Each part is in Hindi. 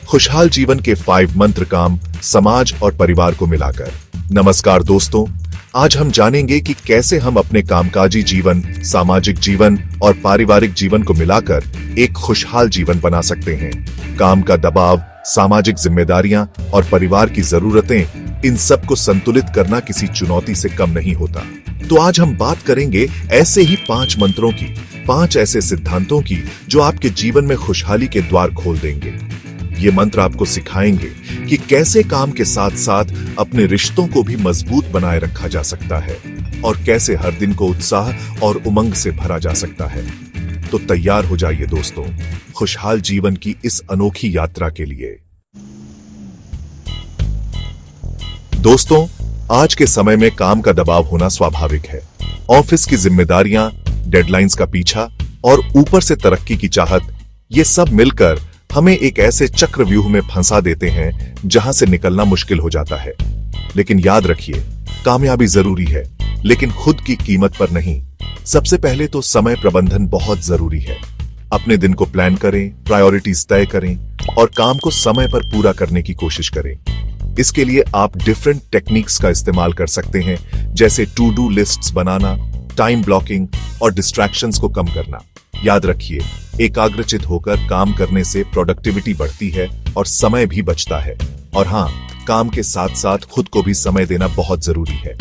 खुशहाल जीवन के 5 मंत्र काम, समाज और परिवार को मिलाकर। नमस्कार दोस्तों, आज हम जानेंगे कि कैसे हम अपने कामकाजी जीवन, सामाजिक जीवन और पारिवारिक जीवन को मिलाकर एक खुशहाल जीवन बना सकते हैं। काम का दबाव, सामाजिक जिम्मेदारियां और परिवार की जरूरतें, इन सब को संतुलित करना किसी चुनौती से कम नहीं होता। तो आज हम बात करेंगे ऐसे ही 5 मंत्रों की, 5 ऐसे सिद्धांतों की जो आपके जीवन में खुशहाली के द्वार खोल देंगे। ये मंत्र आपको सिखाएंगे कि कैसे काम के साथ साथ अपने रिश्तों को भी मजबूत बनाए रखा जा सकता है और कैसे हर दिन को उत्साह और उमंग से भरा जा सकता है। तो तैयार हो जाइए दोस्तों, खुशहाल जीवन की इस अनोखी यात्रा के लिए। दोस्तों, आज के समय में काम का दबाव होना स्वाभाविक है। ऑफिस की जिम्मेदारियां, डेडलाइंस का पीछा और ऊपर से तरक्की की चाहत, ये सब मिलकर हमें एक ऐसे चक्रव्यूह में फंसा देते हैं जहां से निकलना मुश्किल हो जाता है। लेकिन याद रखिए, कामयाबी जरूरी है, लेकिन खुद की कीमत पर नहीं। सबसे पहले तो समय प्रबंधन बहुत जरूरी है। अपने दिन को प्लान करें, प्रायोरिटीज तय करें और काम को समय पर पूरा करने की कोशिश करें। इसके लिए आप डिफरेंट टेक्निक्स का इस्तेमाल कर सकते हैं, जैसे टू डू लिस्ट्स बनाना, टाइम ब्लॉकिंग और डिस्ट्रैक्शंस को कम करना। याद रखिए, एकाग्रचित होकर काम करने से प्रोडक्टिविटी बढ़ती है और समय भी बचता है। और हाँ, काम के साथ साथ खुद को भी समय देना बहुत जरूरी है।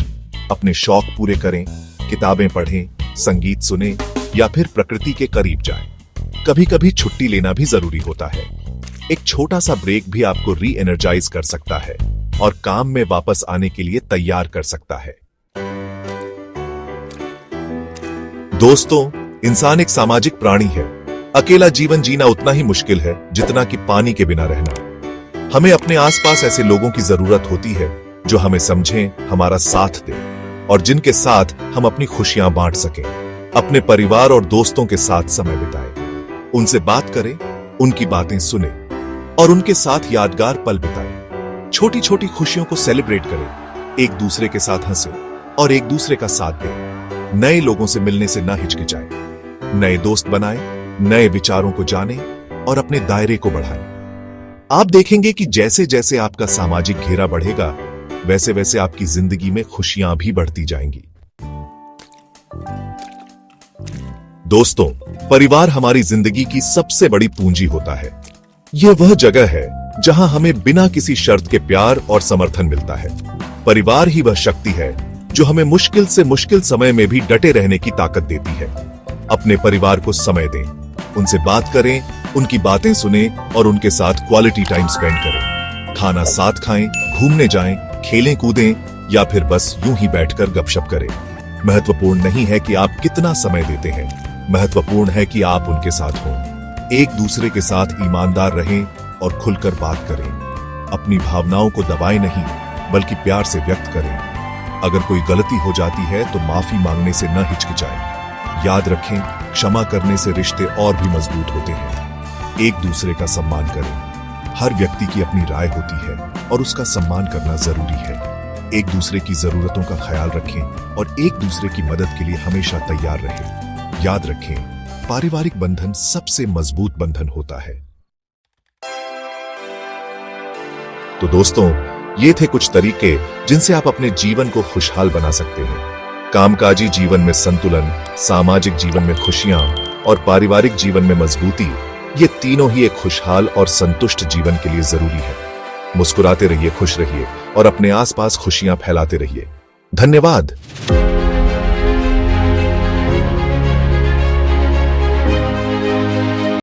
अपने शौक पूरे करें, किताबें पढ़ें, संगीत सुनें या फिर प्रकृति के करीब जाएं। कभी कभी छुट्टी लेना भी जरूरी होता है। एक छोटा सा ब्रेक भी आपको री एनर्जाइज कर सकता है और काम में वापस आने के लिए तैयार कर सकता है। दोस्तों, इंसान एक सामाजिक प्राणी है। अकेला जीवन जीना उतना ही मुश्किल है जितना कि पानी के बिना रहना। हमें अपने आसपास ऐसे लोगों की जरूरत होती है जो हमें समझें, हमारा साथ दें और जिनके साथ हम अपनी खुशियां बांट सकें। अपने परिवार और दोस्तों के साथ समय बिताएं, उनसे बात करें, उनकी बातें सुनें और उनके साथ यादगार पल बिताएं। छोटी छोटी खुशियों को सेलिब्रेट करें, एक दूसरे के साथ हंसें और एक दूसरे का साथ दें। नए लोगों से मिलने से ना हिचकिचाएं, नए दोस्त बनाएं, नए विचारों को जानें और अपने दायरे को बढ़ाएं। आप देखेंगे कि जैसे जैसे आपका सामाजिक घेरा बढ़ेगा, वैसे वैसे आपकी जिंदगी में खुशियां भी बढ़ती जाएंगी। दोस्तों, परिवार हमारी जिंदगी की सबसे बड़ी पूंजी होता है। यह वह जगह है जहां हमें बिना किसी शर्त के प्यार और समर्थन मिलता है। परिवार ही वह शक्ति है जो हमें मुश्किल से मुश्किल समय में भी डटे रहने की ताकत देती है। अपने परिवार को समय दें, उनसे बात करें, उनकी बातें सुनें और उनके साथ क्वालिटी टाइम स्पेंड करें। खाना साथ खाएं, घूमने जाएं, खेलें कूदें या फिर बस यूं ही बैठकर गपशप करें। महत्वपूर्ण नहीं है कि आप कितना समय देते हैं, महत्वपूर्ण है कि आप उनके साथ हों। एक दूसरे के साथ ईमानदार रहें और खुलकर बात करें। अपनी भावनाओं को दबाएं नहीं, बल्कि प्यार से व्यक्त करें। अगर कोई गलती हो जाती है तो माफी मांगने से न हिचकिचाएं। याद रखें, क्षमा करने से रिश्ते और भी मजबूत होते हैं। एक दूसरे का सम्मान करें। हर व्यक्ति की अपनी राय होती है और उसका सम्मान करना जरूरी है। एक दूसरे की जरूरतों का ख्याल रखें और एक दूसरे की मदद के लिए हमेशा तैयार रहें। याद रखें, पारिवारिक बंधन सबसे मजबूत बंधन होता है। तो दोस्तों, ये थे कुछ तरीके जिनसे आप अपने जीवन को खुशहाल बना सकते हैं। कामकाजी जीवन में संतुलन, सामाजिक जीवन में खुशियां और पारिवारिक जीवन में मजबूती, ये तीनों ही एक खुशहाल और संतुष्ट जीवन के लिए जरूरी है। मुस्कुराते रहिए, खुश रहिए और अपने आसपास खुशियां फैलाते रहिए। धन्यवाद।